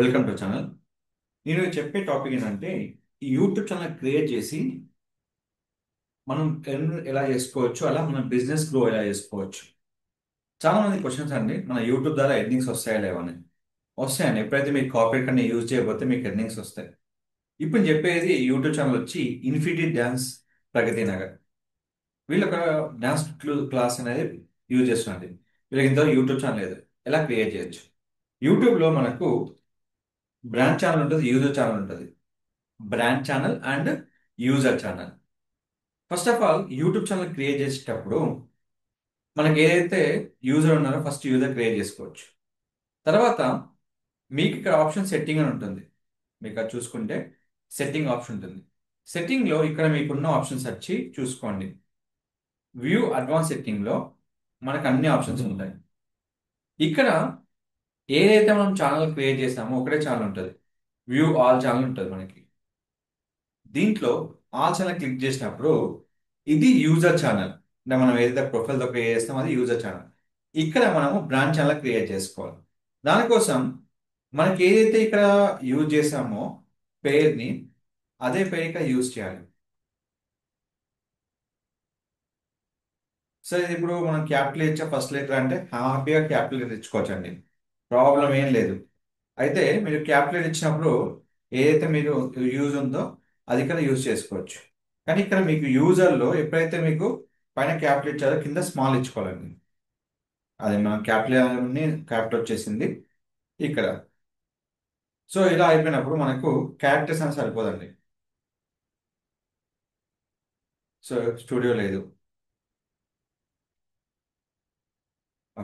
Welcome to channel. నేను చెప్పే topic ఏంటంటే ఈ యూట్యూబ్ ఛానల్ క్రియేట్ చేసి మనం ఎర్న్ ఎలా చేసుకోవచ్చు, అలా మన బిజినెస్ గ్రో ఎలా చేసుకోవచ్చు. చాలా మంది క్వశ్చన్స్ అండి, మన యూట్యూబ్ ద్వారా ఎర్నింగ్స్ వస్తాయా లేవని. వస్తాయండి. ఎప్పుడైతే మీరు కార్పొరేట్ కన్నా యూజ్ చేయకపోతే మీకు ఎర్నింగ్స్ వస్తాయి. ఇప్పుడు నేను చెప్పేది యూట్యూబ్ ఛానల్ వచ్చి ఇన్ఫినిటీ డ్యాన్స్ ప్రగతి నగర్. వీళ్ళు ఒక డ్యాన్స్ క్లాస్ అనేది యూజ్ చేస్తున్నది. వీళ్ళకి ఇంత యూట్యూబ్ ఛానల్ లేదు. ఎలా క్రియేట్ చేయొచ్చు? యూట్యూబ్లో మనకు బ్రాండ్ ఛానల్ ఉంటుంది, యూజర్ ఛానల్ ఉంటుంది. Brand channel and user channel. First of all YouTube channel create చేసేటప్పుడు మనకి ఏదైతే యూజర్ ఉన్నారో ఫస్ట్ యూజర్ క్రియేట్ చేసుకోవచ్చు. తర్వాత మీకు ఇక్కడ ఆప్షన్ సెట్టింగ్ అని ఉంటుంది. మీకు అది చూసుకుంటే సెట్టింగ్ ఆప్షన్ ఉంటుంది. సెట్టింగ్లో ఇక్కడ మీకున్న ఆప్షన్స్ వచ్చి చూసుకోండి. వ్యూ అడ్వాన్స్ సెట్టింగ్లో మనకు అన్ని ఆప్షన్స్ ఉంటాయి. ఇక్కడ ఏదైతే మనం ఛానల్ క్రియేట్ చేసామో ఒకటే ఛానల్ ఉంటుంది. వ్యూ ఆల్ ఛానల్ ఉంటుంది మనకి. దీంట్లో ఆల్ ఛానల్ క్లిక్ చేసినప్పుడు ఇది యూజర్ ఛానల్. అంటే మనం ఏదైతే ప్రొఫైల్తో క్రియేట్ చేస్తామో అది యూజర్ ఛానల్. ఇక్కడ మనము బ్రాండ్ ఛానల్ క్రియేట్ చేసుకోవాలి. దానికోసం మనకి ఏదైతే ఇక్కడ యూజ్ చేసామో పేరుని అదే పేరు ఇక్కడ యూజ్ చేయాలి. సో ఇది ఇప్పుడు మనం క్యాపిటల్ ఇచ్చా ఫస్ట్ లెటర్ అంటే హ్యాపీగా క్యాపిటల్ లెటర్ ఇచ్చుకోవచ్చండి. ప్రాబ్లం ఏం లేదు. అయితే మీరు క్యాపిటల్ ఇచ్చినప్పుడు ఏదైతే మీరు యూజ్ ఉందో అది ఇక్కడ యూజ్ చేసుకోవచ్చు. కానీ ఇక్కడ మీకు యూజర్లో ఎప్పుడైతే మీకు పైన క్యాపిటల్ ఇచ్చారో కింద స్మాల్ ఇచ్చుకోవాలండి. అది మనం క్యాపిటల్ వచ్చేసింది ఇక్కడ. సో ఇలా అయిపోయినప్పుడు మనకు క్యారెక్టర్స్ అని సరిపోదండి. సో స్టూడియో లేదు,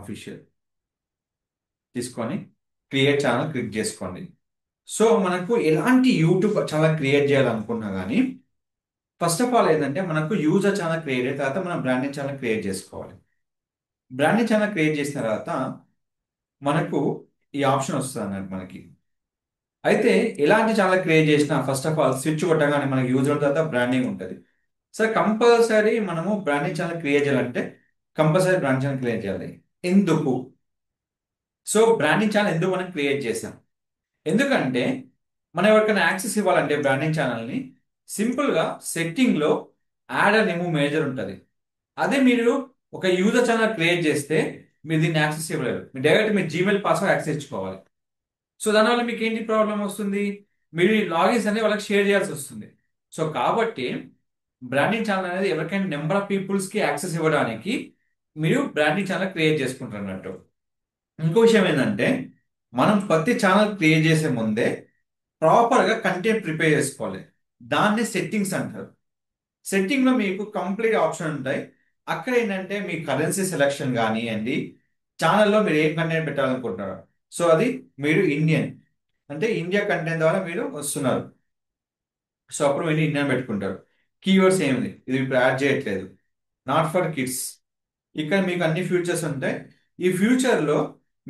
అఫీషియల్ తీసుకొని క్రియేట్ ఛానల్ క్లిక్ చేసుకోండి. సో మనకు ఎలాంటి యూట్యూబ్ ఛానల్ క్రియేట్ చేయాలనుకున్నా కానీ ఫస్ట్ ఆఫ్ ఆల్ ఏంటంటే మనకు యూజర్ ఛానల్ క్రియేట్ అయిన తర్వాత మనం బ్రాండింగ్ ఛానల్ క్రియేట్ చేసుకోవాలి. బ్రాండింగ్ ఛానల్ క్రియేట్ చేసిన తర్వాత మనకు ఈ ఆప్షన్ వస్తుంది అన్నట్టు మనకి. అయితే ఎలాంటి ఛానల్ క్రియేట్ చేసినా ఫస్ట్ ఆఫ్ ఆల్ స్విచ్ కొట్టగానే మనకి యూజర్ తర్వాత బ్రాండింగ్ ఉంటుంది. సో కంపల్సరీ మనము బ్రాండింగ్ ఛానల్ క్రియేట్ చేయాలంటే కంపల్సరీ బ్రాండ్ ఛానల్ క్రియేట్ చేయాలి. ఎందుకు? సో బ్రాండింగ్ ఛానల్ ఎందుకు మనం క్రియేట్ చేసాం? ఎందుకంటే మనం ఎవరికైనా యాక్సెస్ ఇవ్వాలంటే బ్రాండింగ్ ఛానల్ని సింపుల్గా సెట్టింగ్లో యాడ్ అండ్ రిమూవ్ మేజర్ ఉంటుంది. అదే మీరు ఒక యూజర్ ఛానల్ క్రియేట్ చేస్తే మీరు దీన్ని యాక్సెస్ ఇవ్వలేరు. మీరు డైరెక్ట్ మీ జీమెయిల్ పాస్వర్డ్ యాక్సెస్ ఇచ్చుకోవాలి. సో దానివల్ల మీకు ఏంటి ప్రాబ్లం వస్తుంది? మీరు ఈ లాగిన్స్ అనేది వాళ్ళకి షేర్ చేయాల్సి వస్తుంది. సో కాబట్టి బ్రాండింగ్ ఛానల్ అనేది ఎవరికైనా నెంబర్ ఆఫ్ పీపుల్స్కి యాక్సెస్ ఇవ్వడానికి మీరు బ్రాండింగ్ ఛానల్ క్రియేట్ చేసుకుంటారు అన్నట్టు. ఇంకో విషయం ఏంటంటే మనం ప్రతి ఛానల్ క్రియేట్ చేసే ముందే ప్రాపర్గా కంటెంట్ ప్రిపేర్ చేసుకోవాలి. దాన్ని సెట్టింగ్స్ అంటారు. సెట్టింగ్లో మీకు కంప్లీట్ ఆప్షన్ ఉంటాయి. అక్కడ ఏంటంటే మీ కరెన్సీ సెలెక్షన్ కానివ్వండి, ఛానల్లో మీరు ఏం కంటెంట్ పెట్టాలనుకుంటున్నారు. సో అది మీరు ఇండియన్ అంటే ఇండియా కంటెంట్ ద్వారా మీరు వస్తున్నారు. సో అప్పుడు మీరు ఇండియన్ పెట్టుకుంటారు. కీవర్డ్స్ ఏమిది ఇది ఇప్పుడు యాడ్ చేయట్లేదు. Not for kids. ఇక్కడ మీకు అన్ని ఫ్యూచర్స్ ఉంటాయి. ఈ ఫ్యూచర్లో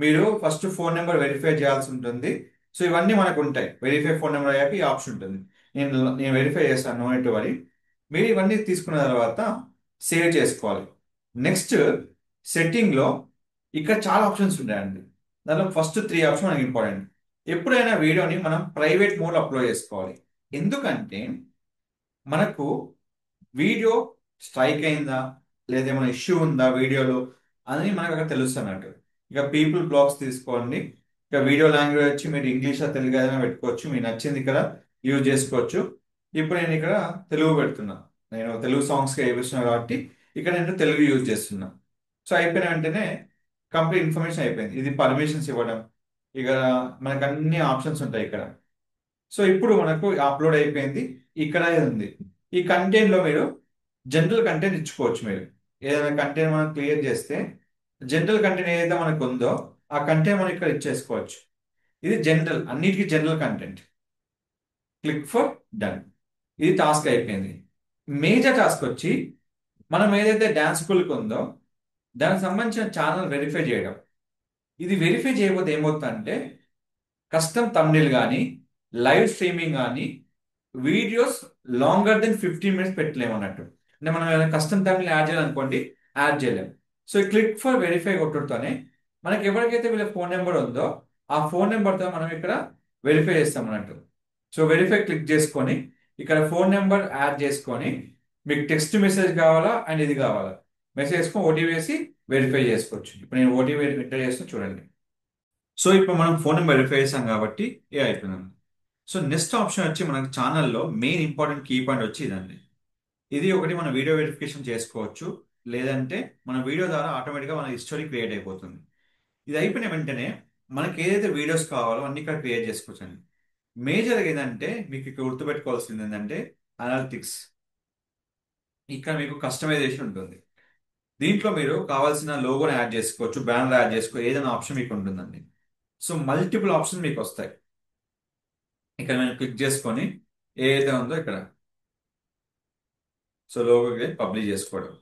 మీరు ఫస్ట్ ఫోన్ నెంబర్ వెరిఫై చేయాల్సి ఉంటుంది. సో ఇవన్నీ మనకు ఉంటాయి. వెరిఫై ఫోన్ నెంబర్ అయ్యాక ఈ ఆప్షన్ ఉంటుంది. నేను వెరిఫై చేస్తాను, నో ఎటు వరీ. మీరు ఇవన్నీ తీసుకున్న తర్వాత సేవ్ చేసుకోవాలి. నెక్స్ట్ సెట్టింగ్లో ఇక్కడ చాలా ఆప్షన్స్ ఉంటాయండి. దానిలో ఫస్ట్ 3 ఆప్షన్ మనకి ఇంపార్టెంట్. ఎప్పుడైనా వీడియోని మనం ప్రైవేట్ మోడ్లో అప్లోడ్ చేసుకోవాలి. ఎందుకంటే మనకు వీడియో స్ట్రైక్ అయిందా లేదా ఏమైనా ఇష్యూ ఉందా వీడియోలో అని మనకు అక్కడ తెలుస్తున్నట్టు. ఇక పీపుల్ బ్లాగ్స్ తీసుకోండి. ఇక వీడియో లాంగ్వేజ్ వచ్చి మీరు ఇంగ్లీష్ తెలుగు ఏదైనా పెట్టుకోవచ్చు. మీకు నచ్చింది ఇక్కడ యూజ్ చేసుకోవచ్చు. ఇప్పుడు నేను ఇక్కడ తెలుగు పెడుతున్నా. నేను తెలుగు సాంగ్స్కి వేస్తున్నా కాబట్టి ఇక్కడ నేను తెలుగు యూజ్ చేస్తున్నా. సో అయిపోయిన వెంటనే కంప్లీట్ ఇన్ఫర్మేషన్ అయిపోయింది. ఇది పర్మిషన్స్ ఇవ్వడం, ఇక మనకు అన్ని ఆప్షన్స్ ఉంటాయి ఇక్కడ. సో ఇప్పుడు మనకు అప్లోడ్ అయిపోయింది. ఇక్కడ ఉంది. ఈ కంటెంట్లో మీరు జనరల్ కంటెంట్ ఇచ్చుకోవచ్చు. మీరు ఏదైనా కంటెంట్ మనం క్లియర్ చేస్తే జనరల్ కంటెంట్ ఏదైతే మనకు ఉందో ఆ కంటెంట్ మనం ఇక్కడ ఇచ్చేసుకోవచ్చు. ఇది జనరల్, అన్నిటికీ general content. Click for done. ఇది టాస్క్ అయిపోయింది. మేజర్ టాస్క్ వచ్చి మనం ఏదైతే డ్యాన్స్ స్కూల్కి ఉందో దానికి సంబంధించిన ఛానల్ వెరిఫై చేయడం. ఇది వెరిఫై చేయకపోతే ఏమవుతుందంటే కస్టమ్ థంబ్నెయిల్ కానీ లైవ్ స్ట్రీమింగ్ కానీ వీడియోస్ లాంగర్ దెన్ 15 మినిట్స్ పెట్టలేము అన్నట్టు. అంటే మనం ఏదైనా కస్టమ్ థంబ్నెయిల్ యాడ్ చేయాలనుకోండి, యాడ్ చేయలేము. సో క్లిక్ ఫర్ వెరిఫై కొట్టుతోనే మనకి ఎవరికైతే వీళ్ళ ఫోన్ నెంబర్ ఉందో ఆ ఫోన్ నెంబర్తో మనం ఇక్కడ వెరిఫై చేస్తాం అన్నట్టు. సో వెరిఫై క్లిక్ చేసుకొని ఇక్కడ ఫోన్ నెంబర్ యాడ్ చేసుకొని మీకు టెక్స్ట్ మెసేజ్ కావాలా అండ్ ఇది కావాలా, మెసేజ్ చేసుకొని ఓటీపీ వేసి వెరిఫై చేసుకోవచ్చు. ఇప్పుడు నేను ఓటీపీ ఎంటర్ చేస్తాను చూడండి. సో ఇప్పుడు మనం ఫోన్ నెంబర్ వెరిఫై చేసాం కాబట్టి ఏ అయిపోయినాం. సో నెక్స్ట్ ఆప్షన్ వచ్చి మనకి ఛానల్లో మెయిన్ ఇంపార్టెంట్ కీ పాయింట్ వచ్చి ఇదండి. ఇది ఒకటి మన వీడియో వెరిఫికేషన్ చేసుకోవచ్చు, లేదంటే మన వీడియో ద్వారా ఆటోమేటిక్గా మన హిస్టరీ క్రియేట్ అయిపోతుంది. ఇది అయిపోయిన వెంటనే మనకి ఏదైతే వీడియోస్ కావాలో అన్ని ఇక్కడ క్రియేట్ చేసుకోవచ్చు అండి. మేజర్ ఏంటంటే మీకు ఇక్కడ గుర్తుపెట్టుకోవాల్సింది ఏంటంటే అనలిటిక్స్. ఇక్కడ మీకు కస్టమైజేషన్ ఉంటుంది. దీంట్లో మీరు కావాల్సిన లోగోని యాడ్ చేసుకోవచ్చు, బ్యానర్ యాడ్ చేసుకోవచ్చు, ఏదైనా ఆప్షన్ మీకు ఉంటుందండి. సో మల్టిపుల్ ఆప్షన్ మీకు వస్తాయి. ఇక్కడ నేను క్లిక్ చేసుకొని ఏదైతే ఉందో ఇక్కడ సో లోగోకి పబ్లిష్ చేసుకోవడం.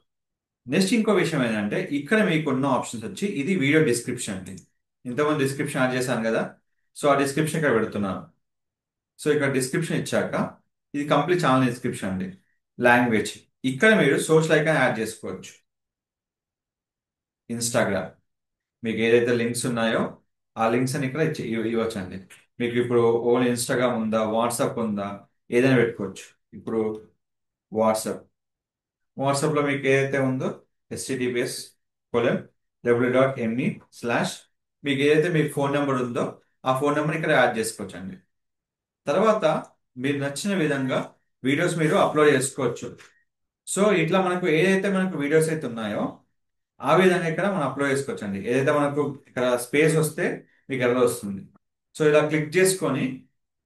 నెక్స్ట్ ఇంకో విషయం ఏంటంటే ఇక్కడ మీకు ఉన్న ఆప్షన్స్ వచ్చి ఇది వీడియో డిస్క్రిప్షన్ అండి. ఇంతకుముందు డిస్క్రిప్షన్ యాడ్ చేశాను కదా, సో ఆ డిస్క్రిప్షన్ ఇక్కడ పెడుతున్నాను. సో ఇక్కడ డిస్క్రిప్షన్ ఇచ్చాక ఇది కంప్లీట్ ఛానల్ డిస్క్రిప్షన్ అండి. లాంగ్వేజ్ ఇక్కడ మీరు సోషల్ ఐకాన్ యాడ్ చేసుకోవచ్చు. ఇన్స్టాగ్రామ్ మీకు ఏదైతే లింక్స్ ఉన్నాయో ఆ లింక్స్ అని ఇక్కడ ఇవ్వచ్చు అండి. మీకు ఇప్పుడు ఓన్లీ ఇన్స్టాగ్రామ్ ఉందా, వాట్సాప్ ఉందా, ఏదైనా పెట్టుకోవచ్చు. ఇప్పుడు వాట్సాప్ వాట్సాప్లో మీకు ఏదైతే ఉందో https://me/ మీకు ఏదైతే మీకు ఫోన్ నెంబర్ ఉందో ఆ ఫోన్ నెంబర్ ఇక్కడ యాడ్ చేసుకోవచ్చు అండి. తర్వాత మీరు నచ్చిన విధంగా వీడియోస్ మీరు అప్లోడ్ చేసుకోవచ్చు. సో ఇట్లా మనకు ఏదైతే మనకు వీడియోస్ అయితే ఉన్నాయో ఆ విధంగా ఇక్కడ మనం అప్లోడ్ చేసుకోవచ్చు అండి. ఏదైతే మనకు ఇక్కడ స్పేస్ వస్తే మీకు ఎర్రర్ వస్తుంది. సో ఇలా క్లిక్ చేసుకొని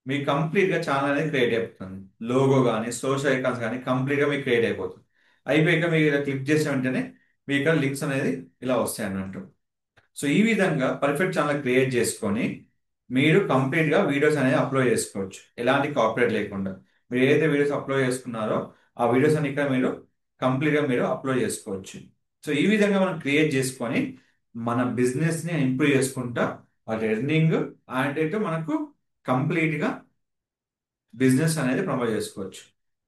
మీకు కంప్లీట్గా ఛానల్ అనేది క్రియేట్ అయిపోతుంది. లోగో కానీ సోషల్ ఐకాన్స్ కానీ కంప్లీట్గా మీకు క్రియేట్ అయిపోతుంది. అయిపోయాక మీరు ఇలా క్లిక్ చేసిన వెంటనే మీకు ఇక్కడ లింక్స్ అనేది ఇలా వస్తాయి అన్నట్టు. సో ఈ విధంగా పర్ఫెక్ట్ ఛానల్ క్రియేట్ చేసుకొని మీరు కంప్లీట్గా వీడియోస్ అనేది అప్లోడ్ చేసుకోవచ్చు, ఎలాంటి కాపీరైట్ లేకుండా. మీరు ఏదైతే వీడియోస్ అప్లోడ్ చేసుకున్నారో ఆ వీడియోస్ అన్ని ఇక్కడ మీరు కంప్లీట్గా మీరు అప్లోడ్ చేసుకోవచ్చు. సో ఈ విధంగా మనం క్రియేట్ చేసుకొని మన బిజినెస్ని ఇంప్రూవ్ చేసుకుంటా వాటి ఎర్నింగ్ అండ్ మనకు కంప్లీట్గా బిజినెస్ అనేది ప్రమోట్ చేసుకోవచ్చు.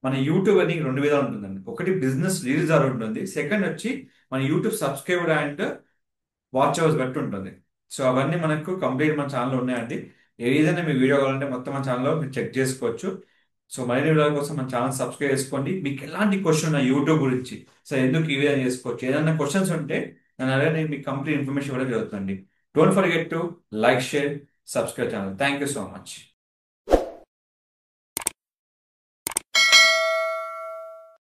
మన యూట్యూబ్ ఎర్నింగ్ రెండు విధాలు ఉంటుందండి. ఒకటి బిజినెస్ రీల్స్ ద్వారా ఉంటుంది, సెకండ్ వచ్చి మన YouTube subscriber and watch hours బట్టి ఉంటుంది. సో అవన్నీ మనకు కంప్లీట్ మన ఛానల్లో ఉన్నాయండి. ఏదైనా మీ వీడియో కావాలంటే మొత్తం మన ఛానల్లో మీరు చెక్ చేసుకోవచ్చు. సో మరిన్ని వీడియోల కోసం మన ఛానల్ సబ్స్క్రైబ్ చేసుకోండి. మీకు ఎలాంటి క్వశ్చన్ ఉన్న యూట్యూబ్ గురించి, సో ఎందుకు ఈ విధంగా చేసుకోవచ్చు, ఏదైనా క్వశ్చన్స్ ఉంటే నన్ను అడిగితే నేను మీకు కంప్లీట్ ఇన్ఫర్మేషన్ ఇవ్వడం జరుగుతుంది. Don't forget to like, share, subscribe channel. Thank you so much.